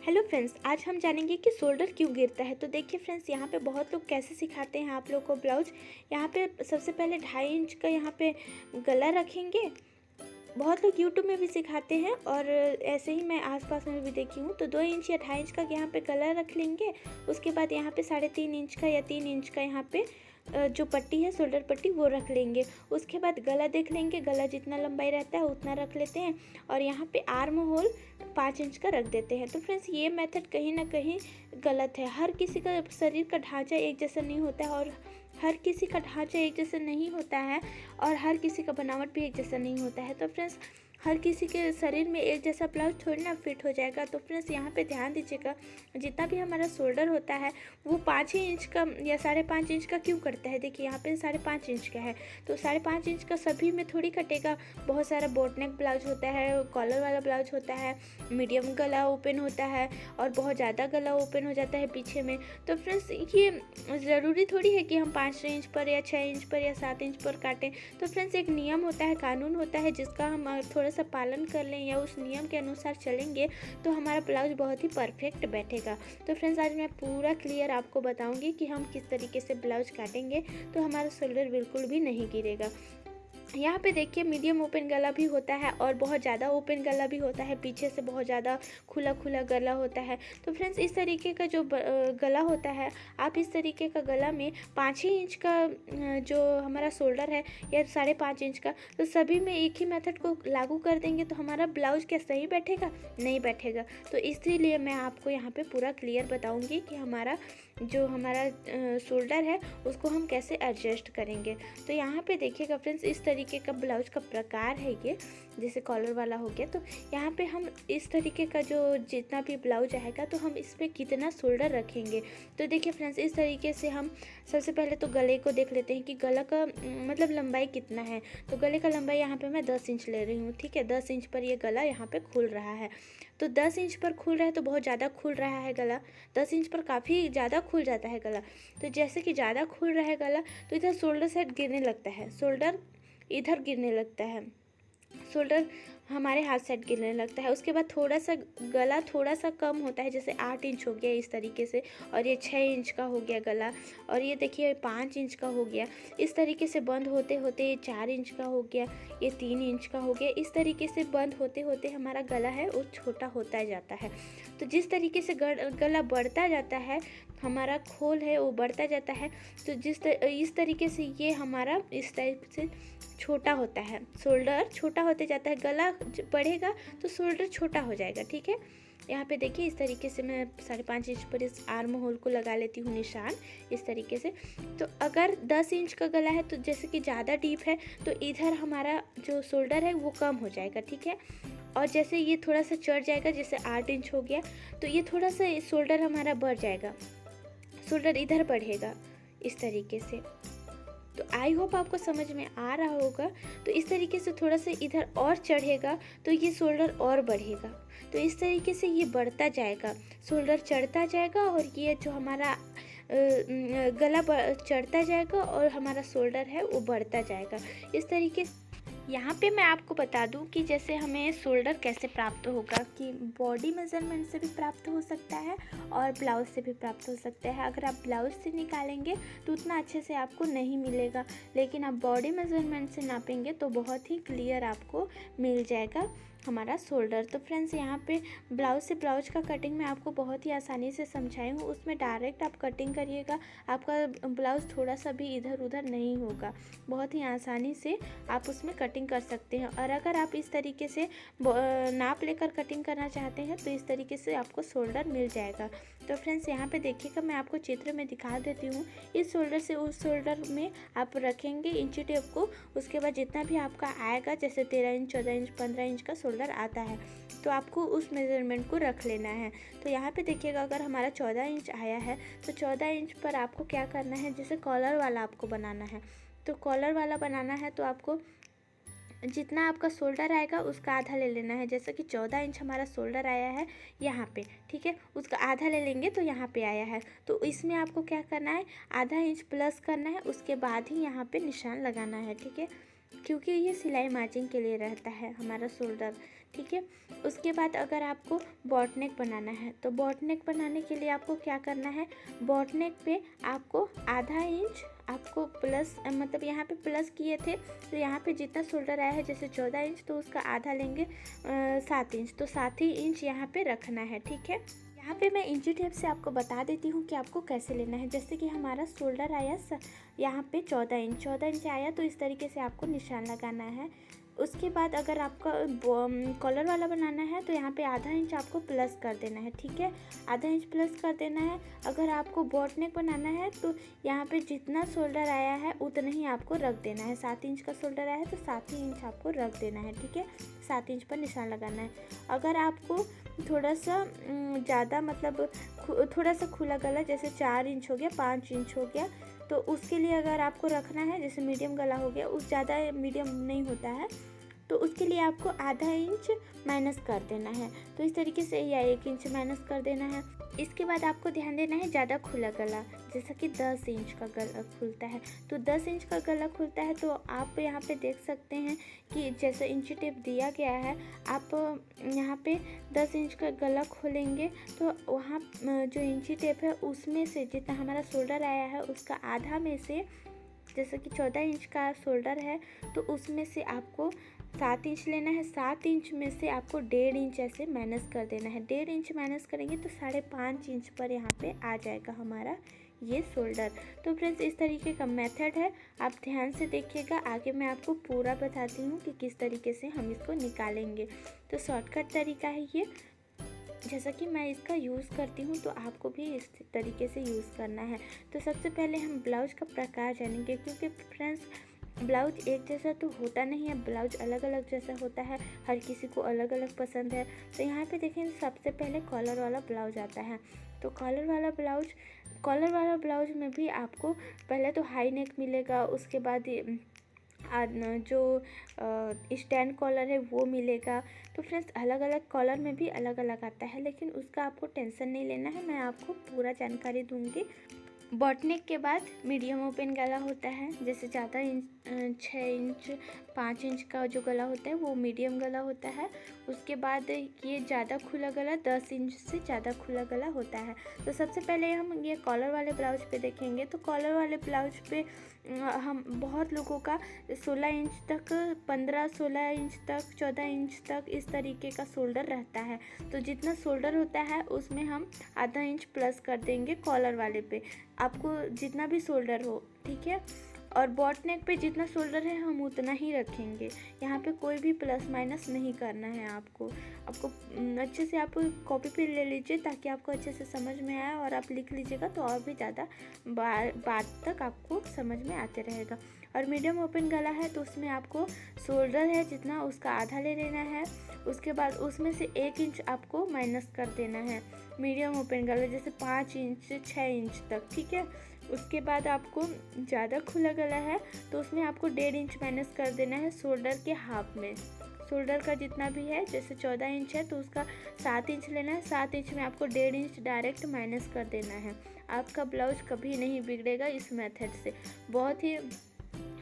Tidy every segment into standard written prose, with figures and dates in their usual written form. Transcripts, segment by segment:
Hello friends, आज हम जानेंगे कि शोल्डर क्यों गिरता है। तो देखिए फ्रेंड्स, यहाँ पे बहुत लोग कैसे सिखाते हैं आप लोग को ब्लाउज। यहाँ पे सबसे पहले 2.5 इंच का यहाँ पे गला रखेंगे। बहुत लोग यूट्यूब में भी सिखाते हैं और ऐसे ही मैं आसपास में भी देखी हूँ। तो 2 इंच या 2.5 इंच का यहाँ पे गला रख लेंगे। उसके बाद यहाँ पे 3.5 इंच का या 3 इंच का यहाँ पे जो पट्टी है, शोल्डर पट्टी, वो रख लेंगे। उसके बाद गला देख लेंगे, गला जितना लंबाई रहता है उतना रख लेते हैं और यहाँ पे आर्म होल 5 इंच का रख देते हैं। तो फ्रेंड्स, ये मेथड कहीं ना कहीं गलत है। हर किसी का शरीर का ढांचा एक जैसा नहीं होता है और हर किसी का ढांचा एक जैसा नहीं होता है और हर किसी का बनावट भी एक जैसा नहीं होता है। तो फ्रेंड्स, हर किसी के शरीर में एक जैसा ब्लाउज थोड़ी ना फिट हो जाएगा। तो फ्रेंड्स, यहाँ पे ध्यान दीजिएगा, जितना भी हमारा शोल्डर होता है वो 5 ही इंच का या 5.5 इंच का क्यों करता है। देखिए यहाँ पे 5.5 इंच का है, तो 5.5 इंच का सभी में थोड़ी कटेगा। बहुत सारा बोट नेक ब्लाउज होता है, कॉलर वाला ब्लाउज होता है, मीडियम गला ओपन होता है और बहुत ज़्यादा गला ओपन हो जाता है पीछे में। तो फ्रेंड्स, ये ज़रूरी थोड़ी है कि हम 5 इंच पर या 6 इंच पर या 7 इंच पर काटें। तो फ्रेंड्स, एक नियम होता है, कानून होता है, जिसका हम थोड़ा सा पालन कर लें या उस नियम के अनुसार चलेंगे तो हमारा ब्लाउज बहुत ही परफेक्ट बैठेगा। तो फ्रेंड्स, आज मैं पूरा क्लियर आपको बताऊंगी कि हम किस तरीके से ब्लाउज काटेंगे तो हमारा शोल्डर बिल्कुल भी नहीं गिरेगा। यहाँ पे देखिए, मीडियम ओपन गला भी होता है और बहुत ज़्यादा ओपन गला भी होता है, पीछे से बहुत ज़्यादा खुला खुला गला होता है। तो फ्रेंड्स, इस तरीके का जो गला होता है, आप इस तरीके का गला में 5 ही इंच का जो हमारा शोल्डर है या 5.5 इंच का, तो सभी में एक ही मेथड को लागू कर देंगे तो हमारा ब्लाउज क्या सही बैठेगा? नहीं बैठेगा। तो इसीलिए मैं आपको यहाँ पे पूरा क्लियर बताऊँगी कि हमारा शोल्डर है उसको हम कैसे एडजस्ट करेंगे। तो यहाँ पे देखिएगा फ्रेंड्स, इस तरीके का ब्लाउज का प्रकार है ये, जैसे कॉलर वाला हो गया। तो यहाँ पे हम इस तरीके का जो जितना भी ब्लाउज आएगा तो हम इसमें कितना शोल्डर रखेंगे। तो देखिए फ्रेंड्स, इस तरीके से हम सबसे पहले तो गले को देख लेते हैं कि गला का मतलब लंबाई कितना है। तो गले का लंबाई यहाँ पे मैं 10 इंच ले रही हूँ, ठीक है। 10 इंच पर ये गला यहाँ पे खुल रहा है। तो 10 इंच पर खुल रहा है तो बहुत ज़्यादा खुल रहा है गला। 10 इंच पर काफ़ी ज़्यादा खुल जाता है गला। तो जैसे कि ज़्यादा खुल रहा है गला तो इधर शोल्डर साइड गिरने लगता है, शोल्डर इधर गिरने लगता है, शोल्डर हमारे हाथ साइड गिरने लगता है। उसके बाद थोड़ा सा गला थोड़ा सा कम होता है, जैसे 8 इंच हो गया इस तरीके से, और ये 6 इंच का हो गया गला, और ये देखिए 5 इंच का हो गया। इस तरीके से बंद होते होते ये 4 इंच का हो गया, ये 3 इंच का हो गया। इस तरीके से बंद होते होते हमारा गला है वो छोटा होता जाता है। तो जिस तरीके से गला बढ़ता जाता है, हमारा खोल है वो बढ़ता जाता है, तो इस तरीके से ये हमारा इस टाइप से छोटा होता है, शोल्डर छोटा होते जाता है। गला बढ़ेगा तो शोल्डर छोटा हो जाएगा, ठीक है। यहाँ पे देखिए, इस तरीके से मैं 5.5 इंच पर इस आर्म होल को लगा लेती हूँ निशान, इस तरीके से। तो अगर 10 इंच का गला है तो जैसे कि ज़्यादा डीप है तो इधर हमारा जो शोल्डर है वो कम हो जाएगा, ठीक है। और जैसे ये थोड़ा सा चढ़ जाएगा, जैसे 8 इंच हो गया तो ये थोड़ा सा शोल्डर हमारा बढ़ जाएगा, शोल्डर इधर बढ़ेगा इस तरीके से। तो आई होप आपको समझ में आ रहा होगा। तो इस तरीके से थोड़ा सा इधर और चढ़ेगा तो ये शोल्डर और बढ़ेगा। तो इस तरीके से ये बढ़ता जाएगा, शोल्डर चढ़ता जाएगा और ये जो हमारा गला चढ़ता जाएगा और हमारा शोल्डर है वो बढ़ता जाएगा इस तरीके से। यहाँ पे मैं आपको बता दूँ कि जैसे हमें शोल्डर कैसे प्राप्त होगा, कि बॉडी मेज़रमेंट से भी प्राप्त हो सकता है और ब्लाउज से भी प्राप्त हो सकता है। अगर आप ब्लाउज से निकालेंगे तो उतना अच्छे से आपको नहीं मिलेगा, लेकिन आप बॉडी मेज़रमेंट से नापेंगे तो बहुत ही क्लियर आपको मिल जाएगा हमारा शोल्डर। तो फ्रेंड्स, यहाँ पे ब्लाउज से ब्लाउज का कटिंग मैं आपको बहुत ही आसानी से समझाई हूँ। उसमें डायरेक्ट आप कटिंग करिएगा, आपका ब्लाउज थोड़ा सा भी इधर उधर नहीं होगा, बहुत ही आसानी से आप उसमें कटिंग कर सकते हैं। और अगर आप इस तरीके से नाप लेकर कटिंग करना चाहते हैं तो इस तरीके से आपको शोल्डर मिल जाएगा। तो फ्रेंड्स, यहाँ पे देखिएगा, मैं आपको चित्र में दिखा देती हूँ। इस शोल्डर से उस शोल्डर में आप रखेंगे इंची टेप को। उसके बाद जितना भी आपका आएगा, जैसे 13 इंच, 14 इंच, 15 इंच का शोल्डर आता है, तो आपको उस मेज़रमेंट को रख लेना है। तो यहाँ पे देखिएगा, अगर हमारा 14 इंच आया है तो 14 इंच पर आपको क्या करना है, जैसे कॉलर वाला आपको बनाना है, तो कॉलर वाला बनाना है तो आपको जितना आपका शोल्डर आएगा उसका आधा ले लेना है। जैसे कि 14 इंच हमारा शोल्डर आया है यहाँ पे, ठीक है, उसका आधा ले लेंगे तो यहाँ पे आया है। तो इसमें आपको क्या करना है, आधा इंच प्लस करना है, उसके बाद ही यहाँ पे निशान लगाना है, ठीक है, क्योंकि ये सिलाई मार्जिंग के लिए रहता है हमारा शोल्डर, ठीक है। उसके बाद अगर आपको बॉट नेक बनाना है तो बॉट नेक बनाने के लिए आपको क्या करना है, बॉट नेक पे आपको आधा इंच आपको प्लस, मतलब यहाँ पे प्लस किए थे तो यहाँ पे जितना शोल्डर आया है जैसे 14 इंच तो उसका आधा लेंगे 7 इंच, तो 7 ही इंच यहाँ पे रखना है, ठीक है। यहाँ पे मैं इंची टेप से आपको बता देती हूँ कि आपको कैसे लेना है। जैसे कि हमारा शोल्डर आया यहाँ पे 14 इंच आया, तो इस तरीके से आपको निशान लगाना है। उसके बाद अगर आपका कॉलर वाला बनाना है तो यहाँ पे आधा इंच आपको प्लस कर देना है, ठीक है, आधा इंच प्लस कर देना है। अगर आपको बॉट नेक बनाना है तो यहाँ पे जितना शोल्डर आया है उतना ही आपको रख देना है। 7 इंच का शोल्डर आया है तो 7 ही इंच आपको रख देना है, ठीक है, 7 इंच पर निशान लगाना है। अगर आपको थोड़ा सा ज़्यादा, मतलब थोड़ा सा खुला गला, जैसे 4 इंच हो गया, 5 इंच हो गया, तो उसके लिए अगर आपको रखना है, जैसे मीडियम गला हो गया, उस ज़्यादा मीडियम नहीं होता है, तो उसके लिए आपको आधा इंच माइनस कर देना है। तो इस तरीके से, या 1 इंच माइनस कर देना है। इसके बाद आपको ध्यान देना है ज़्यादा खुला गला, जैसा कि 10 इंच का गला खुलता है, तो 10 इंच का गला खुलता है तो आप यहाँ पे देख सकते हैं कि जैसे इंची टेप दिया गया है, आप यहाँ पे 10 इंच का गला खोलेंगे तो वहाँ जो इंची टेप है उसमें से जितना हमारा शोल्डर आया है उसका आधा में से, जैसे कि 14 इंच का शोल्डर है तो उसमें से आपको 7 इंच लेना है। 7 इंच में से आपको 1.5 इंच ऐसे माइनस कर देना है। 1.5 इंच माइनस करेंगे तो 5.5 इंच पर यहाँ पे आ जाएगा हमारा ये शोल्डर। तो फ्रेंड्स इस तरीके का मेथड है, आप ध्यान से देखिएगा। आगे मैं आपको पूरा बताती हूँ कि किस तरीके से हम इसको निकालेंगे। तो शॉर्टकट तरीका है ये, जैसा कि मैं इसका यूज़ करती हूँ तो आपको भी इस तरीके से यूज़ करना है। तो सबसे पहले हम ब्लाउज का प्रकार जानेंगे, क्योंकि फ्रेंड्स ब्लाउज एक जैसा तो होता नहीं है, ब्लाउज अलग अलग जैसा होता है, हर किसी को अलग अलग पसंद है। तो यहाँ पे देखें, सबसे पहले कॉलर वाला ब्लाउज आता है। तो कॉलर वाला ब्लाउज में भी आपको पहले तो हाई नेक मिलेगा, उसके बाद जो स्टैंड कॉलर है वो मिलेगा। तो फ्रेंड्स अलग अलग कॉलर में भी अलग अलग आता है, लेकिन उसका आपको टेंशन नहीं लेना है, मैं आपको पूरा जानकारी दूंगी। बॉट नेक के बाद मीडियम ओपन गला होता है, जैसे ज़्यादा 6 इंच 5 इंच का जो गला होता है वो मीडियम गला होता है। उसके बाद ये ज़्यादा खुला गला 10 इंच से ज़्यादा खुला गला होता है। तो सबसे पहले हम ये कॉलर वाले ब्लाउज पे देखेंगे। तो कॉलर वाले ब्लाउज पे हम बहुत लोगों का 16 इंच तक, 15-16 इंच तक, 14 इंच तक इस तरीके का शोल्डर रहता है। तो जितना शोल्डर होता है उसमें हम आधा इंच प्लस कर देंगे कॉलर वाले पे, आपको जितना भी शोल्डर हो, ठीक है। और बॉट नेक पे जितना शोल्डर है हम उतना ही रखेंगे, यहाँ पे कोई भी प्लस माइनस नहीं करना है। आपको अच्छे से आप कॉपी पे ले लीजिए ताकि आपको अच्छे से समझ में आए, और आप लिख लीजिएगा तो और भी ज़्यादा बात तक आपको समझ में आते रहेगा। और मीडियम ओपन गला है तो उसमें आपको शोल्डर है जितना उसका आधा ले लेना है। उसके बाद उसमें से 1 इंच आपको माइनस कर देना है मीडियम ओपन गला, जैसे 5 इंच से 6 इंच तक, ठीक है। उसके बाद आपको ज़्यादा खुला गला है तो उसमें आपको 1.5 इंच माइनस कर देना है शोल्डर के हाफ में। शोल्डर का जितना भी है, जैसे 14 इंच है तो उसका 7 इंच लेना है, 7 इंच में आपको 1.5 इंच डायरेक्ट माइनस कर देना है। आपका ब्लाउज कभी नहीं बिगड़ेगा इस मेथड से। बहुत ही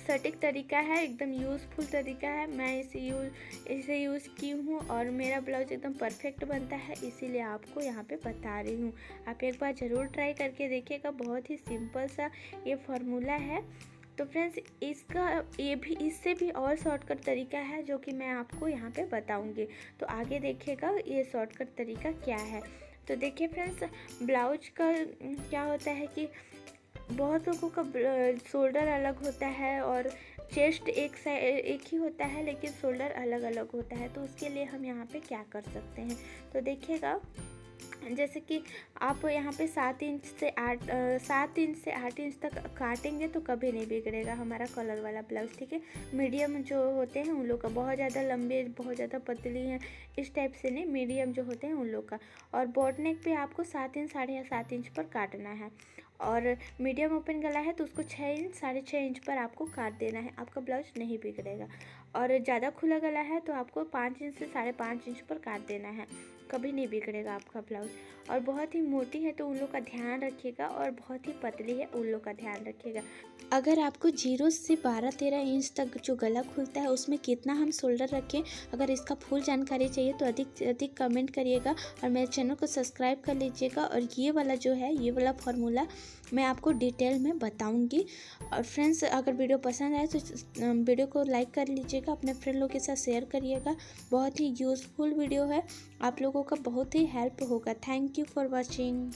सटीक तरीका है, एकदम यूज़फुल तरीका है। मैं इसे यूज़ की हूँ और मेरा ब्लाउज एकदम परफेक्ट बनता है, इसीलिए आपको यहाँ पे बता रही हूँ। आप एक बार ज़रूर ट्राई करके देखिएगा, बहुत ही सिंपल सा ये फार्मूला है। तो फ्रेंड्स इससे भी और शॉर्टकट तरीका है जो कि मैं आपको यहाँ पे बताऊँगी। तो आगे देखिएगा ये शॉर्टकट तरीका क्या है। तो देखिए फ्रेंड्स, ब्लाउज का क्या होता है कि बहुत लोगों का शोल्डर अलग होता है और चेस्ट एक ही होता है, लेकिन शोल्डर अलग अलग होता है। तो उसके लिए हम यहाँ पे क्या कर सकते हैं, तो देखिएगा, जैसे कि आप यहाँ पे 7 इंच से 8 इंच तक काटेंगे तो कभी नहीं बिगड़ेगा हमारा कॉलर वाला ब्लाउज, ठीक है। मीडियम जो होते हैं उन लोग का, बहुत ज़्यादा लंबे बहुत ज़्यादा पतली हैं इस टाइप से नहीं, मीडियम जो होते हैं उन लोग का। और बॉट नेक पे आपको 7 इंच 7.5 इंच पर काटना है, और मीडियम ओपन गला है तो उसको 6 इंच 6.5 इंच पर आपको काट देना है, आपका ब्लाउज नहीं बिगड़ेगा। और ज़्यादा खुला गला है तो आपको 5 इंच से 5.5 इंच पर काट देना है, कभी नहीं बिगड़ेगा आपका ब्लाउज। और बहुत ही मोटी है तो उन लोग का ध्यान रखिएगा, और बहुत ही पतली है उन लोग का ध्यान रखिएगा। अगर आपको 0 से 12-13 इंच तक जो गला खुलता है उसमें कितना हम शोल्डर रखें, अगर इसका फुल जानकारी चाहिए तो अधिक से अधिक कमेंट करिएगा और मेरे चैनल को सब्सक्राइब कर लीजिएगा। और ये वाला जो है, ये वाला फार्मूला मैं आपको डिटेल में बताऊंगी। और फ्रेंड्स, अगर वीडियो पसंद आए तो वीडियो को लाइक कर लीजिएगा, अपने फ्रेंड लोग के साथ शेयर करिएगा। बहुत ही यूज़फुल वीडियो है, आप लोगों का बहुत ही हेल्प होगा। Thank you for watching.